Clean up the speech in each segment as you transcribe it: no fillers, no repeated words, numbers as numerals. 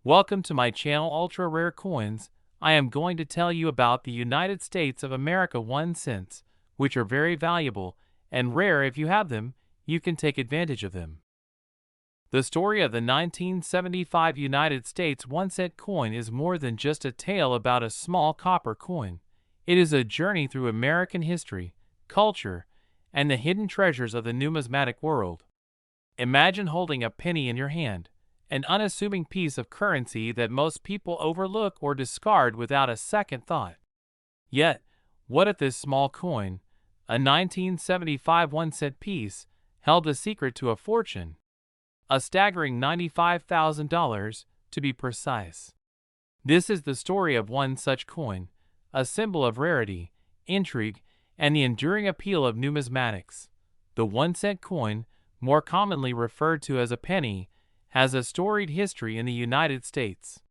Welcome to my channel Ultra Rare Coins. I am going to tell you about the United States of America 1 cents, which are very valuable and rare. If you have them, you can take advantage of them. The story of the 1975 United States 1 cent coin is more than just a tale about a small copper coin. It is a journey through American history, culture, and the hidden treasures of the numismatic world. Imagine holding a penny in your hand, an unassuming piece of currency that most people overlook or discard without a second thought. Yet, what if this small coin, a 1975 1 cent piece, held a secret to a fortune? A staggering $95,000, to be precise. This is the story of one such coin, a symbol of rarity, intrigue, and the enduring appeal of numismatics. The 1 cent coin, more commonly referred to as a penny, has a storied history in the United States.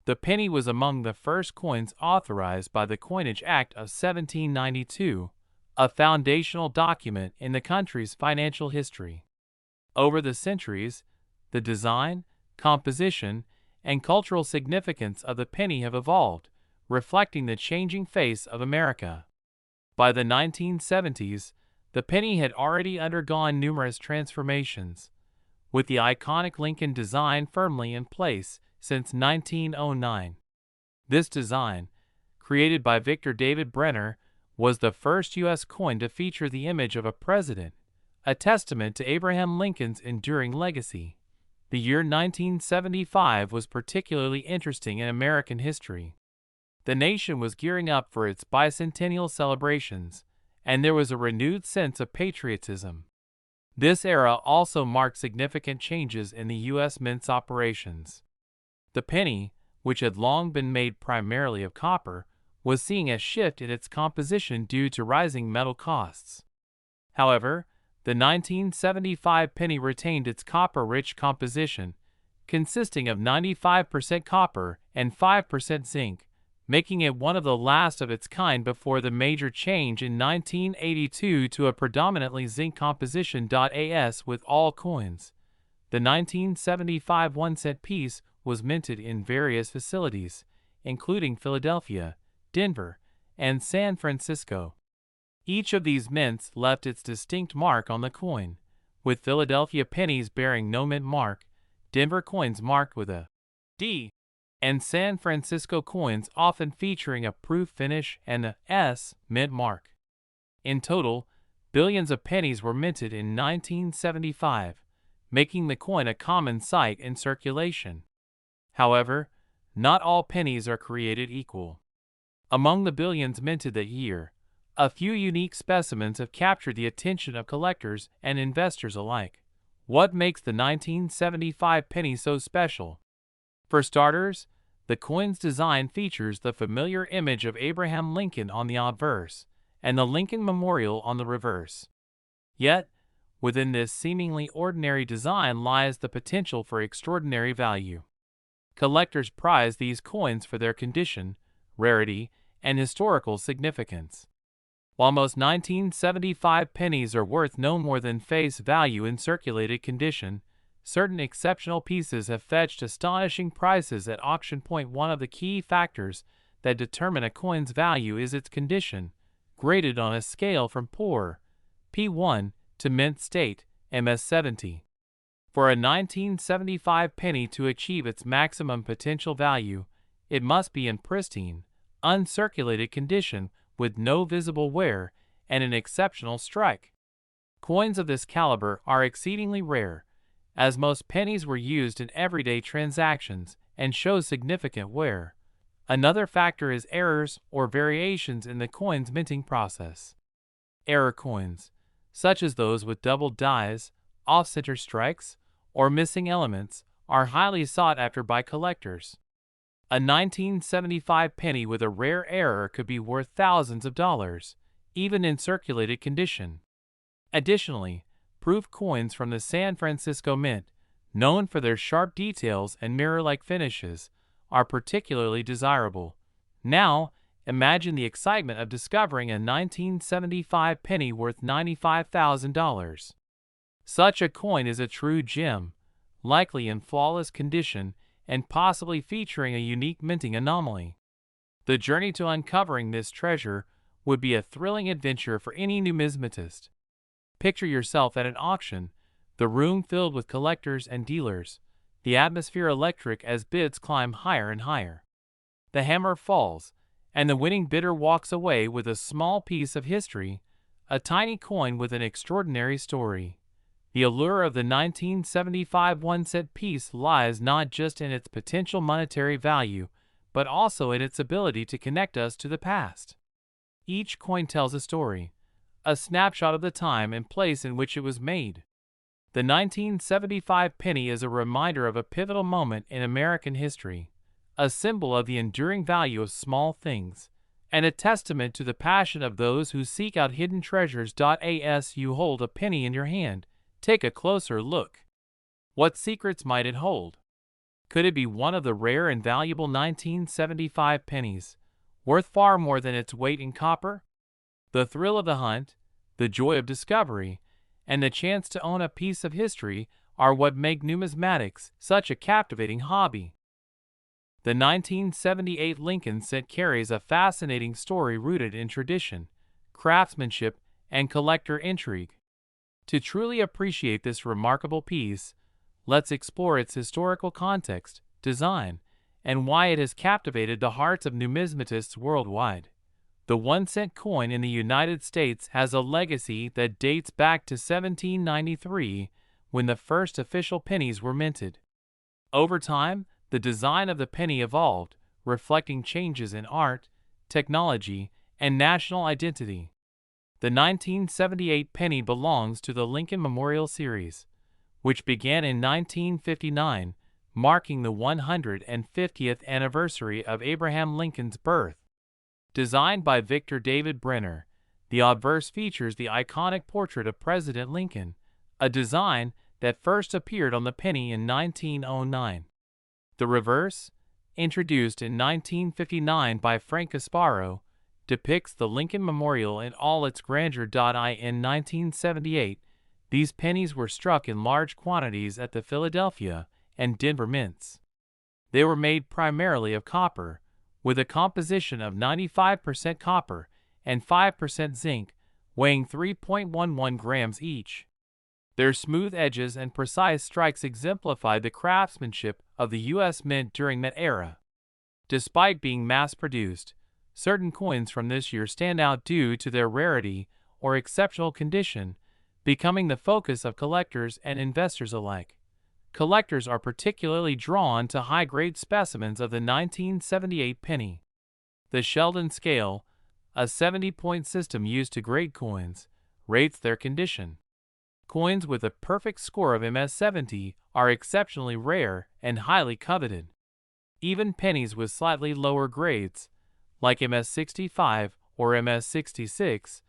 The penny was among the first coins authorized by the Coinage Act of 1792, a foundational document in the country's financial history. Over the centuries, the design, composition, and cultural significance of the penny have evolved, reflecting the changing face of America. By the 1970s, the penny had already undergone numerous transformations, with the iconic Lincoln design firmly in place since 1909. This design, created by Victor David Brenner, was the first U.S. coin to feature the image of a president, a testament to Abraham Lincoln's enduring legacy. The year 1975 was particularly interesting in American history. The nation was gearing up for its bicentennial celebrations, and there was a renewed sense of patriotism. This era also marked significant changes in the U.S. mint's operations. The penny, which had long been made primarily of copper, was seeing a shift in its composition due to rising metal costs. However, the 1975 penny retained its copper-rich composition, consisting of 95% copper and 5% zinc, making it one of the last of its kind before the major change in 1982 to a predominantly zinc composition. As with all coins, the 1975 1 cent piece was minted in various facilities, including Philadelphia, Denver, and San Francisco. Each of these mints left its distinct mark on the coin, with Philadelphia pennies bearing no mint mark, Denver coins marked with a D, and San Francisco coins often featuring a proof finish and a S mint mark. In total, billions of pennies were minted in 1975, making the coin a common sight in circulation. However, not all pennies are created equal. Among the billions minted that year, a few unique specimens have captured the attention of collectors and investors alike. What makes the 1975 penny so special? For starters, the coin's design features the familiar image of Abraham Lincoln on the obverse and the Lincoln Memorial on the reverse. Yet, within this seemingly ordinary design lies the potential for extraordinary value. Collectors prize these coins for their condition, rarity, and historical significance. While most 1975 pennies are worth no more than face value in circulated condition, certain exceptional pieces have fetched astonishing prices at auction. One of the key factors that determine a coin's value is its condition, graded on a scale from poor, P1, to mint state, MS70. For a 1975 penny to achieve its maximum potential value, it must be in pristine, uncirculated condition with no visible wear and an exceptional strike. Coins of this caliber are exceedingly rare, as most pennies were used in everyday transactions and show significant wear. Another factor is errors or variations in the coin's minting process. Error coins, such as those with doubled dies, off-center strikes, or missing elements, are highly sought after by collectors. A 1975 penny with a rare error could be worth thousands of dollars, even in circulated condition. Additionally, proof coins from the San Francisco Mint, known for their sharp details and mirror-like finishes, are particularly desirable. Now, imagine the excitement of discovering a 1975 penny worth $95,000. Such a coin is a true gem, likely in flawless condition and possibly featuring a unique minting anomaly. The journey to uncovering this treasure would be a thrilling adventure for any numismatist. Picture yourself at an auction, the room filled with collectors and dealers, the atmosphere electric as bids climb higher and higher. The hammer falls, and the winning bidder walks away with a small piece of history, a tiny coin with an extraordinary story. The allure of the 1975 1-cent piece lies not just in its potential monetary value, but also in its ability to connect us to the past. Each coin tells a story, a snapshot of the time and place in which it was made. The 1975 penny is a reminder of a pivotal moment in American history, a symbol of the enduring value of small things, and a testament to the passion of those who seek out hidden treasures. As you hold a penny in your hand, take a closer look. What secrets might it hold? Could it be one of the rare and valuable 1975 pennies, worth far more than its weight in copper? The thrill of the hunt, the joy of discovery, and the chance to own a piece of history are what make numismatics such a captivating hobby. The 1978 Lincoln cent carries a fascinating story rooted in tradition, craftsmanship, and collector intrigue. To truly appreciate this remarkable piece, let's explore its historical context, design, and why it has captivated the hearts of numismatists worldwide. The 1-cent coin in the United States has a legacy that dates back to 1793, when the first official pennies were minted. Over time, the design of the penny evolved, reflecting changes in art, technology, and national identity. The 1978 penny belongs to the Lincoln Memorial Series, which began in 1959, marking the 150th anniversary of Abraham Lincoln's birth. Designed by Victor David Brenner, the obverse features the iconic portrait of President Lincoln, a design that first appeared on the penny in 1909. The reverse, introduced in 1959 by Frank Casparo, depicts the Lincoln Memorial in all its grandeur. In 1978, these pennies were struck in large quantities at the Philadelphia and Denver mints. They were made primarily of copper, with a composition of 95% copper and 5% zinc, weighing 3.11 grams each. Their smooth edges and precise strikes exemplified the craftsmanship of the U.S. Mint during that era. Despite being mass-produced, certain coins from this year stand out due to their rarity or exceptional condition, becoming the focus of collectors and investors alike. Collectors are particularly drawn to high-grade specimens of the 1978 penny. The Sheldon scale, a 70-point system used to grade coins, rates their condition. Coins with a perfect score of MS-70 are exceptionally rare and highly coveted. Even pennies with slightly lower grades, like MS-65 or MS-66,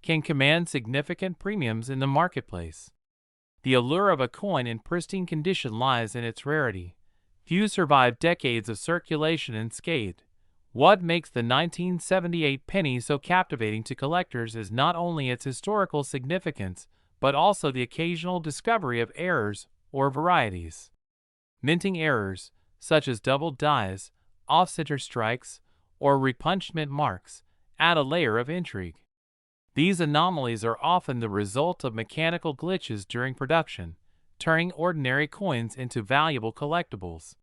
can command significant premiums in the marketplace. The allure of a coin in pristine condition lies in its rarity. Few survive decades of circulation unscathed. What makes the 1978 penny so captivating to collectors is not only its historical significance, but also the occasional discovery of errors or varieties. Minting errors, such as doubled dies, off-center strikes, or repunchment marks, add a layer of intrigue. These anomalies are often the result of mechanical glitches during production, turning ordinary coins into valuable collectibles.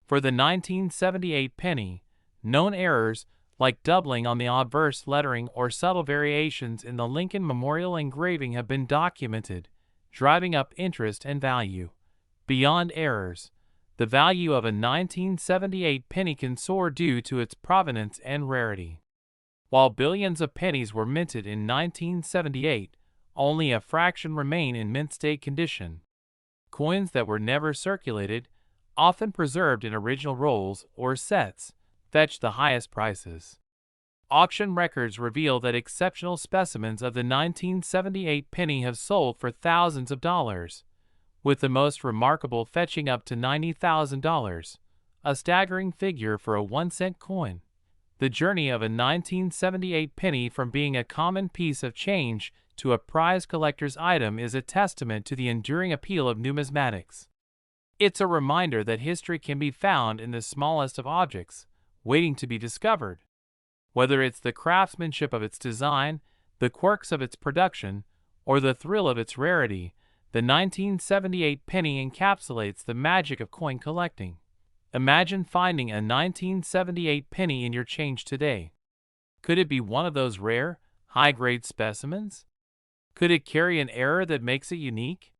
For the 1978 penny, known errors like doubling on the obverse lettering or subtle variations in the Lincoln Memorial engraving have been documented, driving up interest and value. Beyond errors, the value of a 1978 penny can soar due to its provenance and rarity. While billions of pennies were minted in 1978, only a fraction remain in mint state condition. Coins that were never circulated, often preserved in original rolls or sets, fetch the highest prices. Auction records reveal that exceptional specimens of the 1978 penny have sold for thousands of dollars, with the most remarkable fetching up to $90,000, a staggering figure for a 1-cent coin. The journey of a 1978 penny from being a common piece of change to a prized collector's item is a testament to the enduring appeal of numismatics. It's a reminder that history can be found in the smallest of objects, waiting to be discovered. Whether it's the craftsmanship of its design, the quirks of its production, or the thrill of its rarity, the 1978 penny encapsulates the magic of coin collecting. Imagine finding a 1978 penny in your change today. Could it be one of those rare, high-grade specimens? Could it carry an error that makes it unique?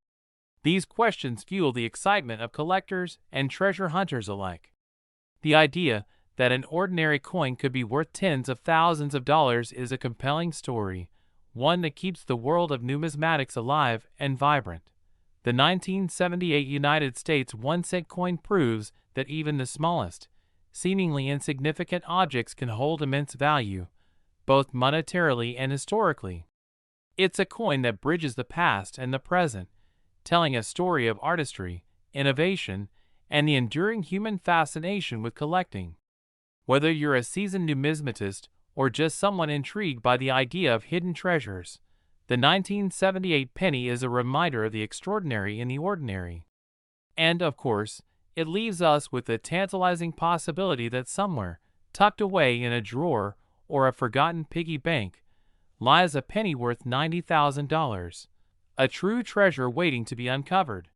These questions fuel the excitement of collectors and treasure hunters alike. The idea that an ordinary coin could be worth tens of thousands of dollars is a compelling story, one that keeps the world of numismatics alive and vibrant. The 1978 United States 1-cent coin proves that even the smallest, seemingly insignificant objects can hold immense value, both monetarily and historically. It's a coin that bridges the past and the present, telling a story of artistry, innovation, and the enduring human fascination with collecting. Whether you're a seasoned numismatist or just someone intrigued by the idea of hidden treasures, the 1978 penny is a reminder of the extraordinary in the ordinary. And, of course, it leaves us with the tantalizing possibility that somewhere, tucked away in a drawer or a forgotten piggy bank, lies a penny worth $90,000, a true treasure waiting to be uncovered.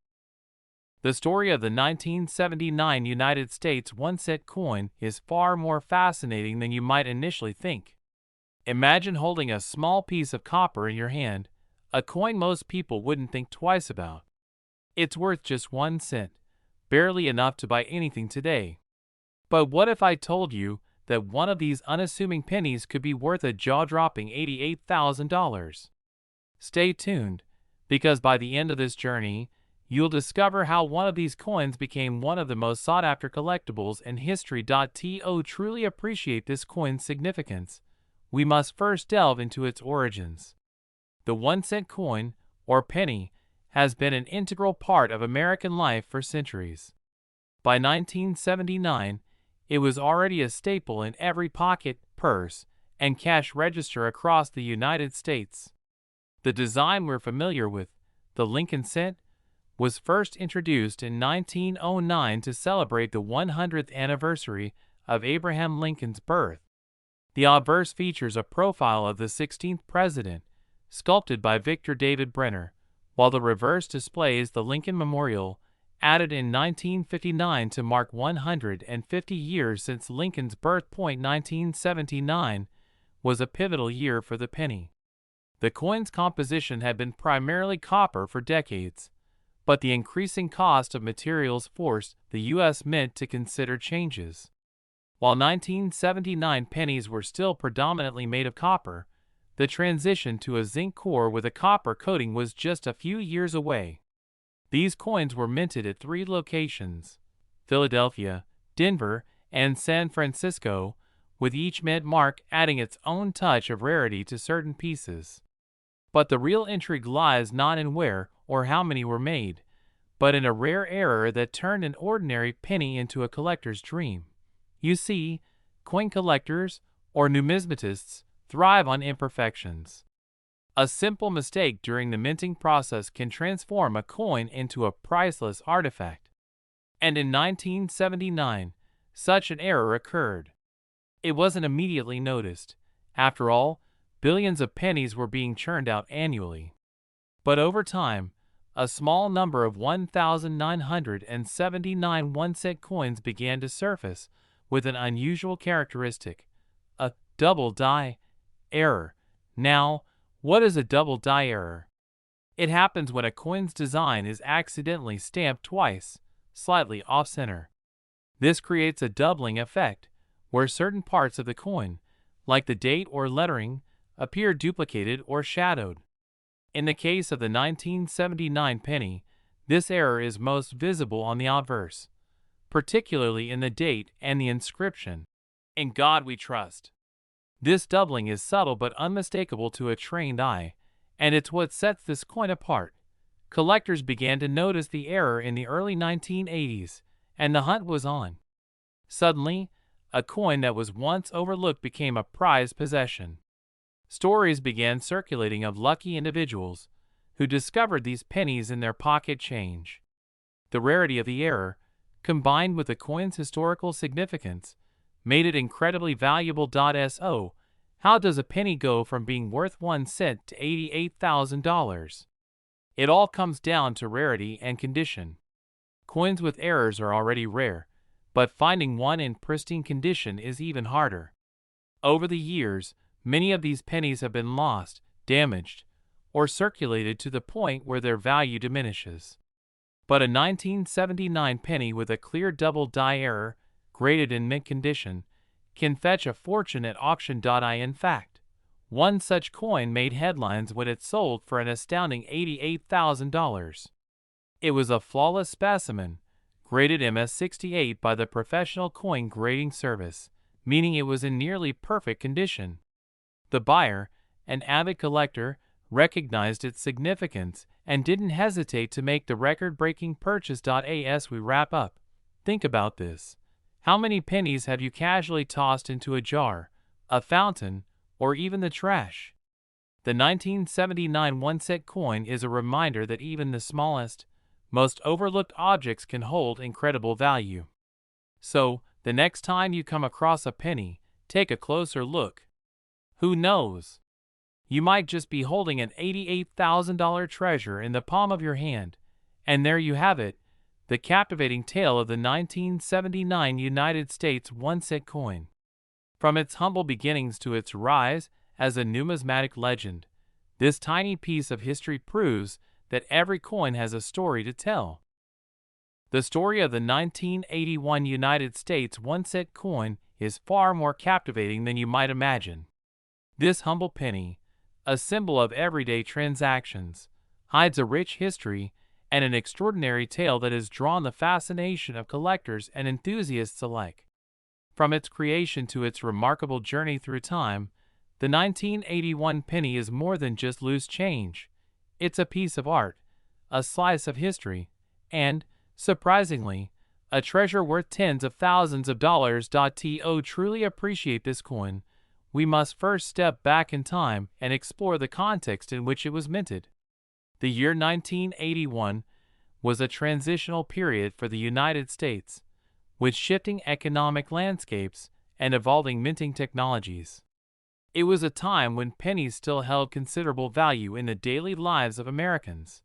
The story of the 1979 United States 1-cent coin is far more fascinating than you might initially think. Imagine holding a small piece of copper in your hand, a coin most people wouldn't think twice about. It's worth just 1 cent, barely enough to buy anything today. But what if I told you that one of these unassuming pennies could be worth a jaw-dropping $88,000? Stay tuned, because by the end of this journey, you'll discover how one of these coins became one of the most sought-after collectibles in history. To truly appreciate this coin's significance, we must first delve into its origins. The 1-cent coin, or penny, has been an integral part of American life for centuries. By 1979, it was already a staple in every pocket, purse, and cash register across the United States. The design we're familiar with, the Lincoln cent, was first introduced in 1909 to celebrate the 100th anniversary of Abraham Lincoln's birth. The obverse features a profile of the 16th president, sculpted by Victor David Brenner, while the reverse displays the Lincoln Memorial, added in 1959 to mark 150 years since Lincoln's birth. 1979 was a pivotal year for the penny. The coin's composition had been primarily copper for decades, but the increasing cost of materials forced the U.S. Mint to consider changes. While 1979 pennies were still predominantly made of copper, the transition to a zinc core with a copper coating was just a few years away. These coins were minted at 3 locations: Philadelphia, Denver, and San Francisco, with each mint mark adding its own touch of rarity to certain pieces. But the real intrigue lies not in where or how many were made, but in a rare error that turned an ordinary penny into a collector's dream. You see, coin collectors, or numismatists, thrive on imperfections. A simple mistake during the minting process can transform a coin into a priceless artifact. And in 1979, such an error occurred. It wasn't immediately noticed. After all, billions of pennies were being churned out annually. But over time, a small number of 1,979 1-cent coins began to surface with an unusual characteristic: a double die error. Now, what is a double die error? It happens when a coin's design is accidentally stamped twice, slightly off-center. This creates a doubling effect, where certain parts of the coin, like the date or lettering, appear duplicated or shadowed. In the case of the 1979 penny, this error is most visible on the obverse, particularly in the date and the inscription, "In God We Trust." This doubling is subtle but unmistakable to a trained eye, and it's what sets this coin apart. Collectors began to notice the error in the early 1980s, and the hunt was on. Suddenly, a coin that was once overlooked became a prized possession. Stories began circulating of lucky individuals who discovered these pennies in their pocket change. The rarity of the error, combined with the coin's historical significance, made it incredibly valuable. So, how does a penny go from being worth 1 cent to $88,000? It all comes down to rarity and condition. Coins with errors are already rare, but finding one in pristine condition is even harder. Over the years, many of these pennies have been lost, damaged, or circulated to the point where their value diminishes. But a 1979 penny with a clear double die error, graded in mint condition, can fetch a fortune at auction. In fact, one such coin made headlines when it sold for an astounding $88,000. It was a flawless specimen, graded MS-68 by the Professional Coin Grading Service, meaning it was in nearly perfect condition. The buyer, an avid collector, recognized its significance and didn't hesitate to make the record-breaking purchase. As we wrap up, think about this. How many pennies have you casually tossed into a jar, a fountain, or even the trash? The 1979 1-cent coin is a reminder that even the smallest, most overlooked objects can hold incredible value. So, the next time you come across a penny, take a closer look. Who knows? You might just be holding an $88,000 treasure in the palm of your hand. And there you have it, the captivating tale of the 1979 United States 1-cent coin. From its humble beginnings to its rise as a numismatic legend, this tiny piece of history proves that every coin has a story to tell. The story of the 1981 United States 1-cent coin is far more captivating than you might imagine. This humble penny, a symbol of everyday transactions, hides a rich history and an extraordinary tale that has drawn the fascination of collectors and enthusiasts alike. From its creation to its remarkable journey through time, the 1981 penny is more than just loose change. It's a piece of art, a slice of history, and, surprisingly, a treasure worth tens of thousands of dollars. To truly appreciate this coin, we must first step back in time and explore the context in which it was minted. The year 1981 was a transitional period for the United States, with shifting economic landscapes and evolving minting technologies. It was a time when pennies still held considerable value in the daily lives of Americans.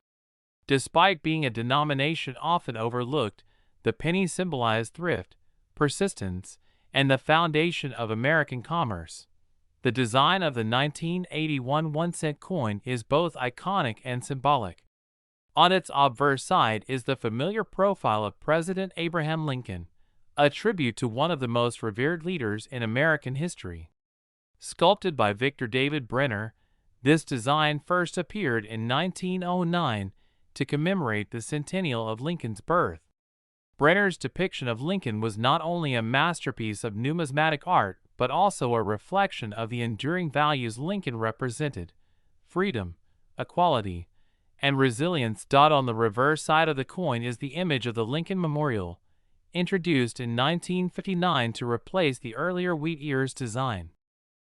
Despite being a denomination often overlooked, the penny symbolized thrift, persistence, and the foundation of American commerce. The design of the 1981 1-cent coin is both iconic and symbolic. On its obverse side is the familiar profile of President Abraham Lincoln, a tribute to one of the most revered leaders in American history. Sculpted by Victor David Brenner, this design first appeared in 1909 to commemorate the centennial of Lincoln's birth. Brenner's depiction of Lincoln was not only a masterpiece of numismatic art but also a reflection of the enduring values Lincoln represented: freedom, equality, and resilience. On the reverse side of the coin is the image of the Lincoln Memorial, introduced in 1959 to replace the earlier wheat ears design.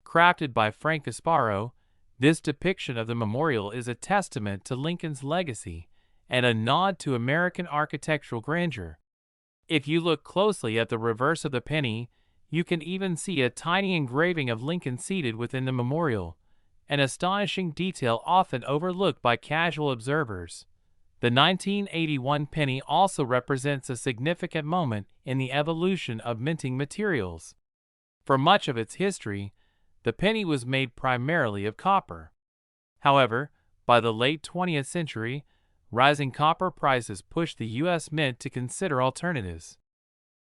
Crafted by Frank Gasparo, this depiction of the memorial is a testament to Lincoln's legacy and a nod to American architectural grandeur. If you look closely at the reverse of the penny, you can even see a tiny engraving of Lincoln seated within the memorial, an astonishing detail often overlooked by casual observers. The 1981 penny also represents a significant moment in the evolution of minting materials. For much of its history, the penny was made primarily of copper. However, by the late 20th century, rising copper prices pushed the U.S. Mint to consider alternatives.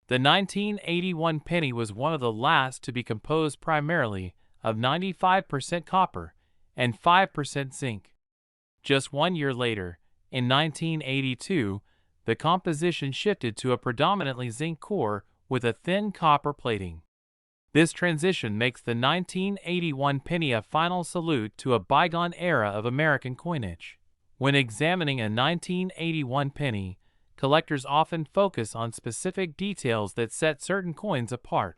The 1981 penny was one of the last to be composed primarily of 95% copper and 5% zinc. Just 1 year later, in 1982, the composition shifted to a predominantly zinc core with a thin copper plating. This transition makes the 1981 penny a final salute to a bygone era of American coinage. When examining a 1981 penny, collectors often focus on specific details that set certain coins apart.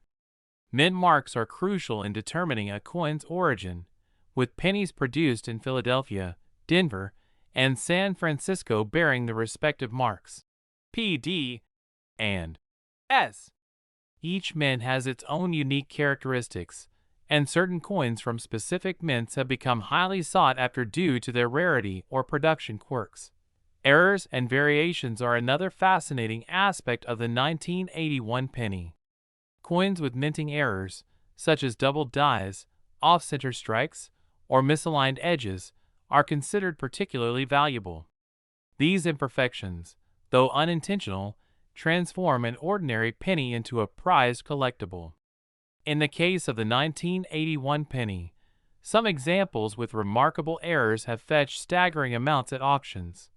Mint marks are crucial in determining a coin's origin, with pennies produced in Philadelphia, Denver, and San Francisco bearing the respective marks. P, D, and S. Each mint has its own unique characteristics, and certain coins from specific mints have become highly sought after due to their rarity or production quirks. Errors and variations are another fascinating aspect of the 1981 penny. Coins with minting errors, such as doubled dies, off-center strikes, or misaligned edges, are considered particularly valuable. These imperfections, though unintentional, transform an ordinary penny into a prized collectible. In the case of the 1981 penny, some examples with remarkable errors have fetched staggering amounts at auctions.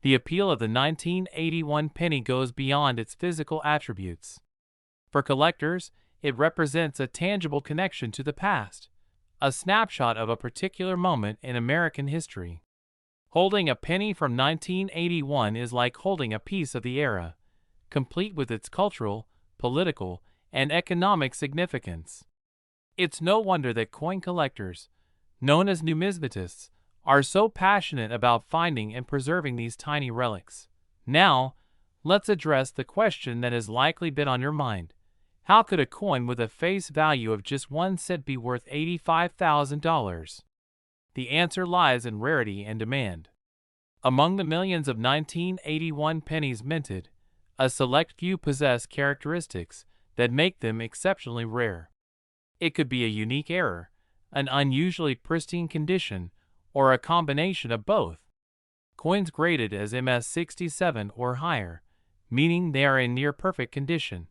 The appeal of the 1981 penny goes beyond its physical attributes. For collectors, it represents a tangible connection to the past, a snapshot of a particular moment in American history. Holding a penny from 1981 is like holding a piece of the era, complete with its cultural, political, and economic significance. It's no wonder that coin collectors, known as numismatists, are so passionate about finding and preserving these tiny relics. Now, let's address the question that has likely been on your mind. How could a coin with a face value of just 1 cent be worth $85,000? The answer lies in rarity and demand. Among the millions of 1981 pennies minted, a select few possess characteristics that make them exceptionally rare. It could be a unique error, an unusually pristine condition, or a combination of both. Coins graded as MS-67 or higher, meaning they are in near perfect condition,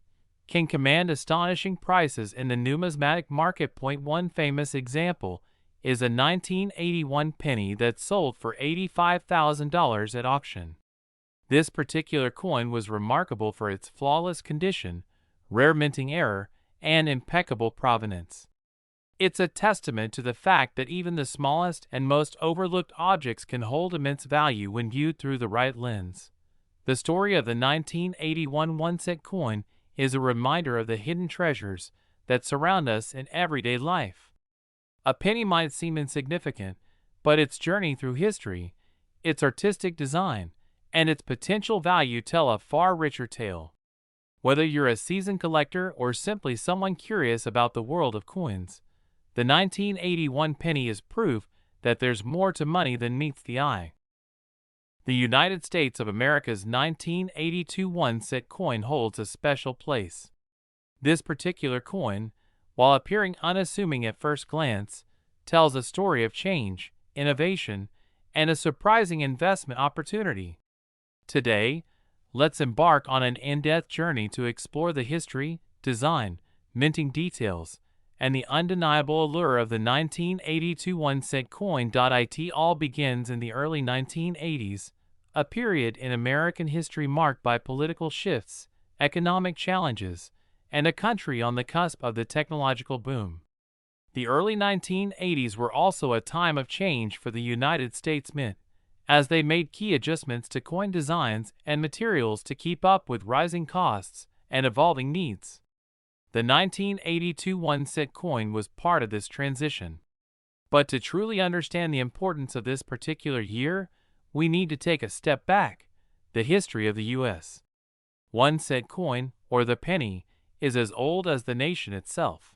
can command astonishing prices in the numismatic market. One famous example is a 1981 penny that sold for $85,000 at auction. This particular coin was remarkable for its flawless condition, rare minting error, and impeccable provenance. It's a testament to the fact that even the smallest and most overlooked objects can hold immense value when viewed through the right lens. The story of the 1981 1-cent coin is a reminder of the hidden treasures that surround us in everyday life. A penny might seem insignificant, but its journey through history, its artistic design, and its potential value tell a far richer tale. Whether you're a seasoned collector or simply someone curious about the world of coins, the 1981 penny is proof that there's more to money than meets the eye. The United States of America's 1982 1-cent coin holds a special place. This particular coin, while appearing unassuming at first glance, tells a story of change, innovation, and a surprising investment opportunity. Today, let's embark on an in-depth journey to explore the history, design, minting details, and the undeniable allure of the 1982 1-cent coin. It all begins in the early 1980s, a period in American history marked by political shifts, economic challenges, and a country on the cusp of the technological boom. The early 1980s were also a time of change for the United States Mint, as they made key adjustments to coin designs and materials to keep up with rising costs and evolving needs. The 1982 1-cent coin was part of this transition. But to truly understand the importance of this particular year, we need to take a step back. The history of the U.S. 1-cent coin, or the penny, is as old as the nation itself.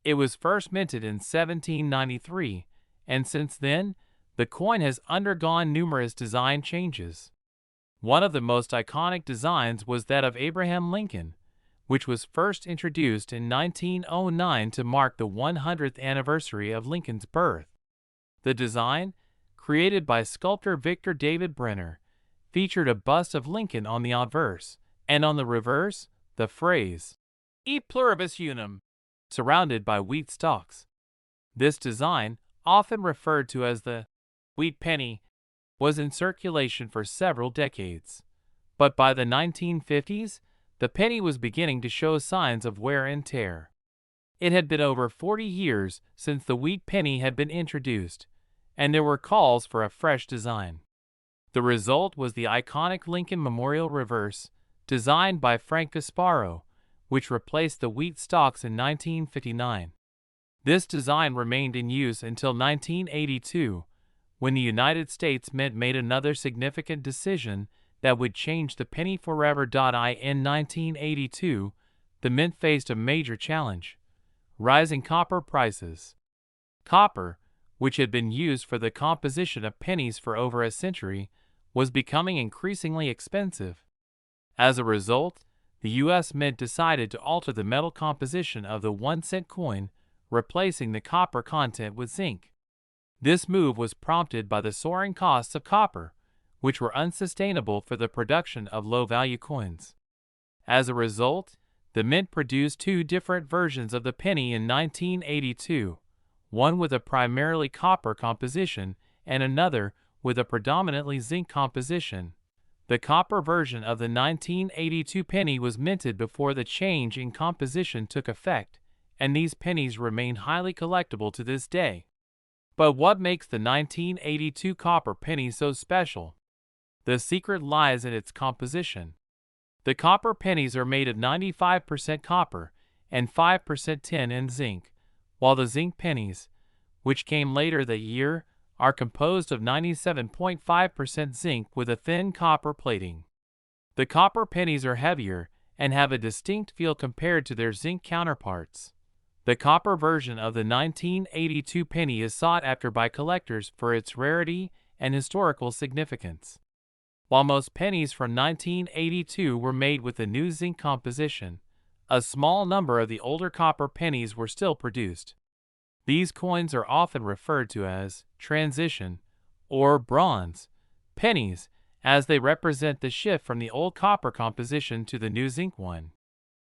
It was first minted in 1793, and since then, the coin has undergone numerous design changes. One of the most iconic designs was that of Abraham Lincoln, which was first introduced in 1909 to mark the 100th anniversary of Lincoln's birth. The design, created by sculptor Victor David Brenner, featured a bust of Lincoln on the obverse, and on the reverse, the phrase, E pluribus unum, surrounded by wheat stalks. This design, often referred to as the wheat penny, was in circulation for several decades. But by the 1950s, the penny was beginning to show signs of wear and tear. It had been over 40 years since the wheat penny had been introduced, and there were calls for a fresh design. The result was the iconic Lincoln Memorial reverse, designed by Frank Gasparo, which replaced the wheat stalks in 1959. This design remained in use until 1982, when the United States Mint made another significant decision, that would change the penny forever. In 1982, the mint faced a major challenge: rising copper prices. Copper, which had been used for the composition of pennies for over a century, was becoming increasingly expensive. As a result, the U.S. Mint decided to alter the metal composition of the 1-cent coin, replacing the copper content with zinc. This move was prompted by the soaring costs of copper, which were unsustainable for the production of low-value coins. As a result, the mint produced two different versions of the penny in 1982, one with a primarily copper composition and another with a predominantly zinc composition. The copper version of the 1982 penny was minted before the change in composition took effect, and these pennies remain highly collectible to this day. But what makes the 1982 copper penny so special? The secret lies in its composition. The copper pennies are made of 95% copper and 5% tin and zinc, while the zinc pennies, which came later that year, are composed of 97.5% zinc with a thin copper plating. The copper pennies are heavier and have a distinct feel compared to their zinc counterparts. The copper version of the 1982 penny is sought after by collectors for its rarity and historical significance. While most pennies from 1982 were made with the new zinc composition, a small number of the older copper pennies were still produced. These coins are often referred to as transition or bronze pennies, as they represent the shift from the old copper composition to the new zinc one.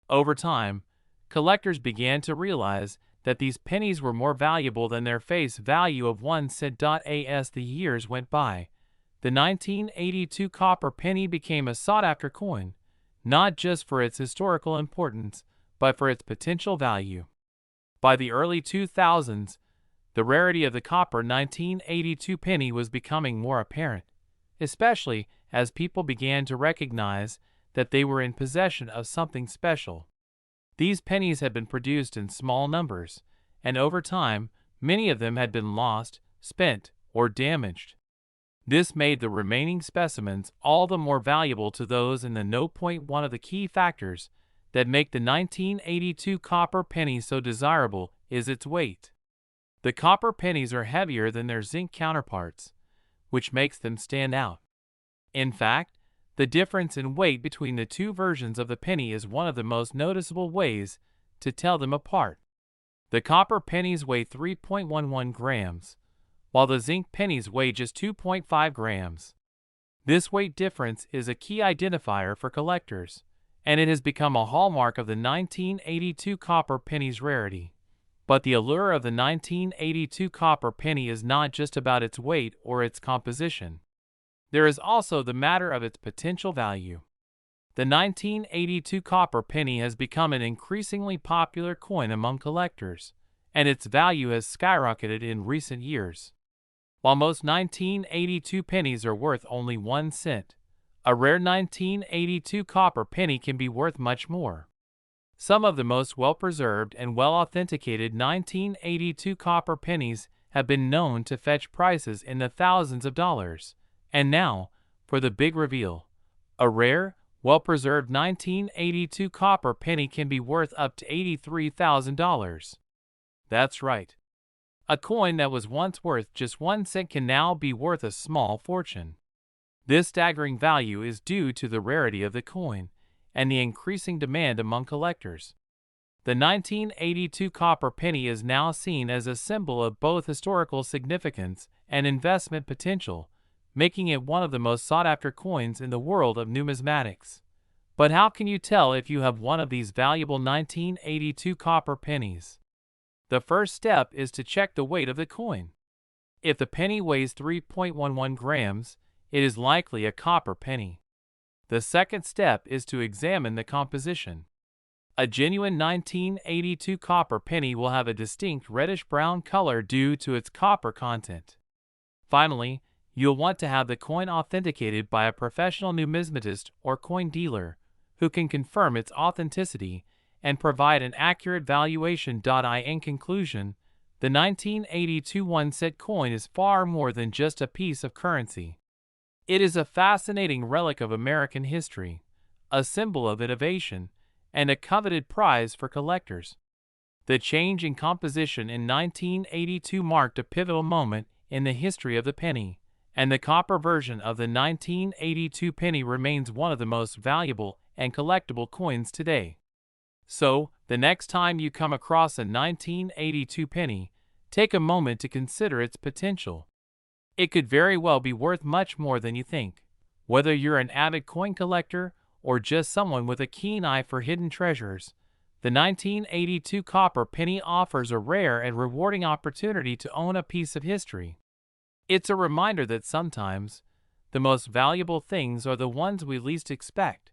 Over time, collectors began to realize that these pennies were more valuable than their face value of 1 cent. As the years went by, the 1982 copper penny became a sought-after coin, not just for its historical importance, but for its potential value. By the early 2000s, the rarity of the copper 1982 penny was becoming more apparent, especially as people began to recognize that they were in possession of something special. These pennies had been produced in small numbers, and over time, many of them had been lost, spent, or damaged. This made the remaining specimens all the more valuable to those in the know. One of the key factors that make the 1982 copper penny so desirable is its weight. The copper pennies are heavier than their zinc counterparts, which makes them stand out. In fact, the difference in weight between the two versions of the penny is one of the most noticeable ways to tell them apart. The copper pennies weigh 3.11 grams, while the zinc pennies weigh just 2.5 grams. This weight difference is a key identifier for collectors, and it has become a hallmark of the 1982 copper penny's rarity. But the allure of the 1982 copper penny is not just about its weight or its composition. There is also the matter of its potential value. The 1982 copper penny has become an increasingly popular coin among collectors, and its value has skyrocketed in recent years. While most 1982 pennies are worth only 1 cent, a rare 1982 copper penny can be worth much more. Some of the most well-preserved and well-authenticated 1982 copper pennies have been known to fetch prices in the thousands of dollars. And now, for the big reveal. A rare, well-preserved 1982 copper penny can be worth up to $83,000. That's right. A coin that was once worth just 1 cent can now be worth a small fortune. This staggering value is due to the rarity of the coin and the increasing demand among collectors. The 1982 copper penny is now seen as a symbol of both historical significance and investment potential, making it one of the most sought-after coins in the world of numismatics. But how can you tell if you have one of these valuable 1982 copper pennies? The first step is to check the weight of the coin. If the penny weighs 3.11 grams, it is likely a copper penny. The second step is to examine the composition. A genuine 1982 copper penny will have a distinct reddish-brown color due to its copper content. Finally, you'll want to have the coin authenticated by a professional numismatist or coin dealer who can confirm its authenticity and provide an accurate valuation. In conclusion, the 1982 1-cent coin is far more than just a piece of currency. It is a fascinating relic of American history, a symbol of innovation, and a coveted prize for collectors. The change in composition in 1982 marked a pivotal moment in the history of the penny, and the copper version of the 1982 penny remains one of the most valuable and collectible coins today. So, the next time you come across a 1982 penny, take a moment to consider its potential. It could very well be worth much more than you think. Whether you're an avid coin collector or just someone with a keen eye for hidden treasures, the 1982 copper penny offers a rare and rewarding opportunity to own a piece of history. It's a reminder that sometimes the most valuable things are the ones we least expect.